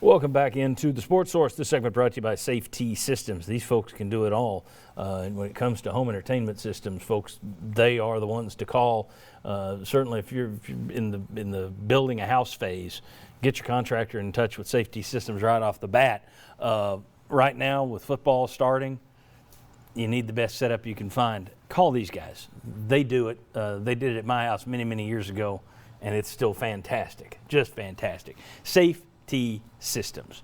Welcome back into the Sports Source. This segment brought to you by Safety Systems. These folks can do it all. And when it comes to home entertainment systems, folks, they are the ones to call. Certainly, if you're in the building a house phase, get your contractor in touch with Safety Systems right off the bat. Right now, with football starting, you need the best setup you can find. Call these guys. They do it. They did it at my house many, many years ago, and it's still fantastic. Just fantastic. Safety Systems.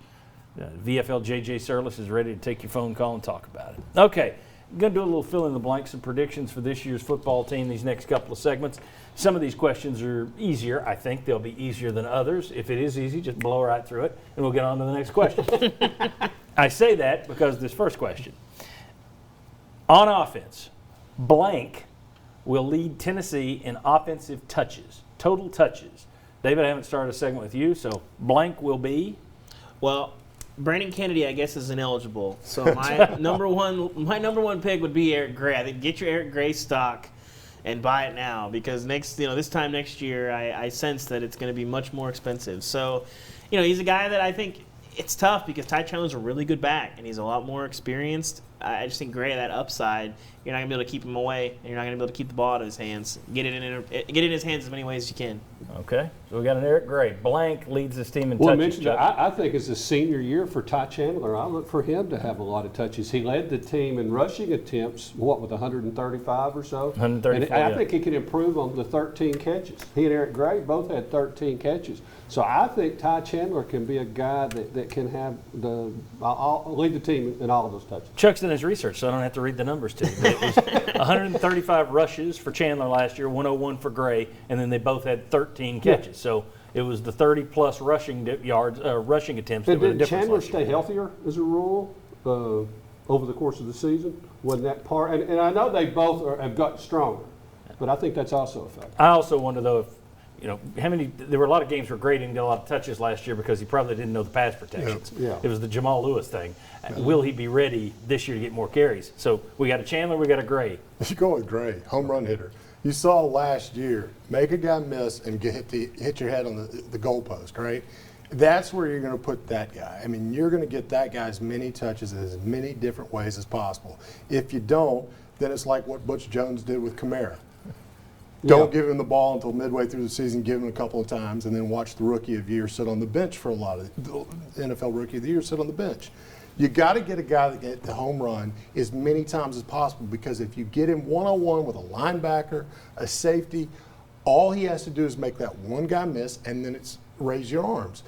VFL JJ Surlis is ready to take your phone call and talk about it. Okay, I'm going to do a little fill in the blanks and predictions for this year's football team these next couple of segments. Some of these questions are easier. I think they'll be easier than others. If it is easy, just blow right through it, and we'll get on to the next question. I say that because this first question. On offense, blank will lead Tennessee in offensive touches, total touches. David, I haven't started a segment with you, so blank will be? Well, Brandon Kennedy, I guess, is ineligible. So my number one pick would be Eric Gray. I think get your Eric Gray stock and buy it now, because this time next year, I sense that it's going to be much more expensive. So, he's a guy that I think it's tough because Ty Chandler's a really good back and he's a lot more experienced. I just think Gray, that upside, you're not going to be able to keep him away, and you're not going to be able to keep the ball out of his hands. Get it in his hands as many ways as you can. Okay, so we got an Eric Gray. Blank leads this team in touches. I think it's a senior year for Ty Chandler. I look for him to have a lot of touches. He led the team in rushing attempts, with 135 or so? 135, I think he can improve on the 13 catches. He and Eric Gray both had 13 catches. So I think Ty Chandler can be a guy that can have lead the team in all of those touches. Chuck's done his research, so I don't have to read the numbers to you. But it was 135 rushes for Chandler last year, 101 for Gray, and then they both had 13 catches. Yeah. So it was the 30-plus rushing attempts that were the difference. Did Chandler stay healthier as a rule over the course of the season? Wasn't that part? And I know they both have gotten stronger, but I think that's also a factor. I also wonder, though, if there were a lot of games where Gray didn't get a lot of touches last year because he probably didn't know the pass protections. Yeah. It was the Jamal Lewis thing. Will he be ready this year to get more carries? So we got a Chandler, we got a Gray. You go with Gray, home run hitter. You saw last year, make a guy miss and hit your head on the goalpost, right? That's where you're going to put that guy. I mean, you're going to get that guy as many touches as many different ways as possible. If you don't, then it's like what Butch Jones did with Kamara. Don't give him the ball until midway through the season, give him a couple of times, and then watch the Rookie of the Year sit on the bench for a lot of the NFL Rookie of the Year sit on the bench. You got to get a guy that get the home run as many times as possible, because if you get him one-on-one with a linebacker, a safety, all he has to do is make that one guy miss, and then it's raise your arms.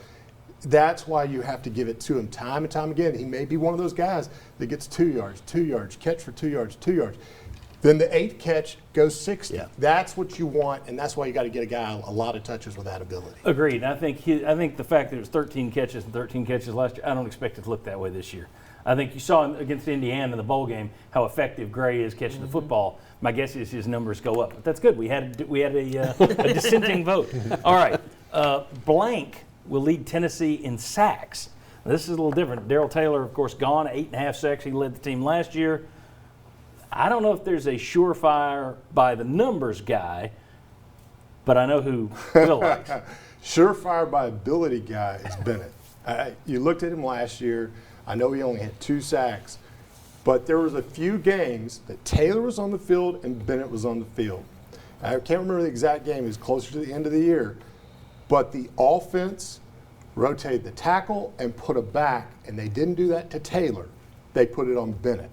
That's why you have to give it to him time and time again. He may be one of those guys that gets 2 yards, catch for 2 yards, 2 yards. Then the 8th catch goes 60. Yeah. That's what you want, and that's why you got to get a guy a lot of touches with that ability. Agreed. I think the fact that it was 13 catches and 13 catches last year, I don't expect it to look that way this year. I think you saw against Indiana in the bowl game how effective Gray is catching the football. My guess is his numbers go up. But that's good. We had a dissenting vote. All right. Blank will lead Tennessee in sacks. Now, this is a little different. Darrell Taylor, of course, gone, 8.5 sacks. He led the team last year. I don't know if there's a surefire by the numbers guy, but I know who Will likes. Surefire by ability guy is Bennett. You looked at him last year. I know he only had 2 sacks, but there was a few games that Taylor was on the field and Bennett was on the field. I can't remember the exact game. It was closer to the end of the year. But the offense rotated the tackle and put a back, and they didn't do that to Taylor. They put it on Bennett.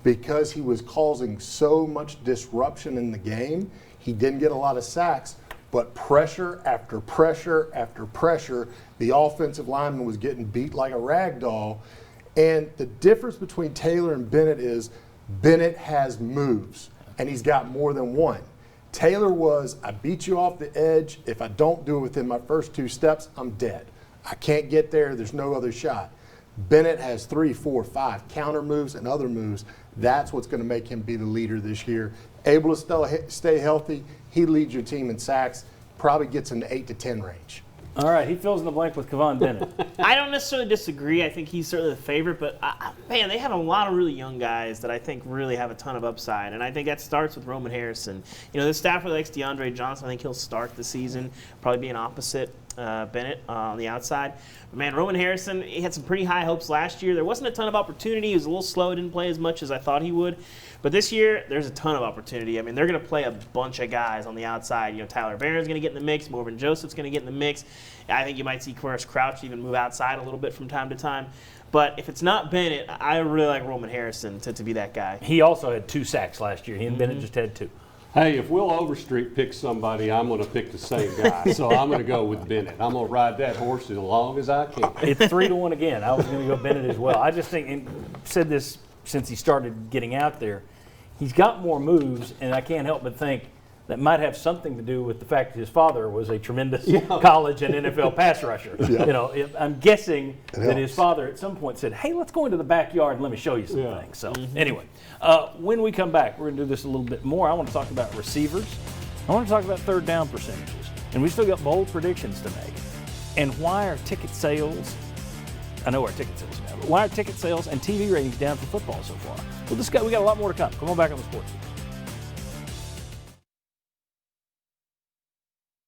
Because he was causing so much disruption in the game, he didn't get a lot of sacks, but pressure after pressure after pressure, the offensive lineman was getting beat like a rag doll. And the difference between Taylor and Bennett is Bennett has moves, and he's got more than one. Taylor was, I beat you off the edge. If I don't do it within my first 2 steps, I'm dead. I can't get there. There's no other shot. Bennett has 3, 4, 5 counter moves and other moves. That's what's going to make him be the leader this year. Able to stay healthy, he leads your team in sacks, probably gets in the 8 to 10 range. All right, he fills in the blank with Kevon Bennett. I don't necessarily disagree. I think he's certainly the favorite, but man, they have a lot of really young guys that I think really have a ton of upside, and I think that starts with Roman Harrison. The staff really likes DeAndre Johnson. I think he'll start the season, probably be an opposite. Bennett on the outside. But man, Roman Harrison, he had some pretty high hopes last year. There wasn't a ton of opportunity. He was a little slow, didn't play as much as I thought he would. But this year, there's a ton of opportunity. I mean, they're going to play a bunch of guys on the outside. You know, Tyler Barron's going to get in the mix. Morgan Joseph's going to get in the mix. I think you might see Quirris Crouch even move outside a little bit from time to time. But if it's not Bennett, I really like Roman Harrison to be that guy. He also had 2 sacks last year. He and Bennett just had 2. Hey, if Will Overstreet picks somebody, I'm going to pick the same guy. So I'm going to go with Bennett. I'm going to ride that horse as long as I can. It's 3-1 again. I was going to go Bennett as well. I just think, and said this since he started getting out there, he's got more moves, and I can't help but think that might have something to do with the fact that his father was a tremendous college and NFL pass rusher. You know, I'm guessing that his father at some point said, "Hey, let's go into the backyard and let me show you some things." So anyway, when we come back, we're going to do this a little bit more. I want to talk about receivers. I want to talk about third down percentages, and we still got bold predictions to make. And why are ticket sales? I know our ticket sales now, but why are ticket sales and TV ratings down for football so far? Well, we got a lot more to come. Come on back on the Sports Beat.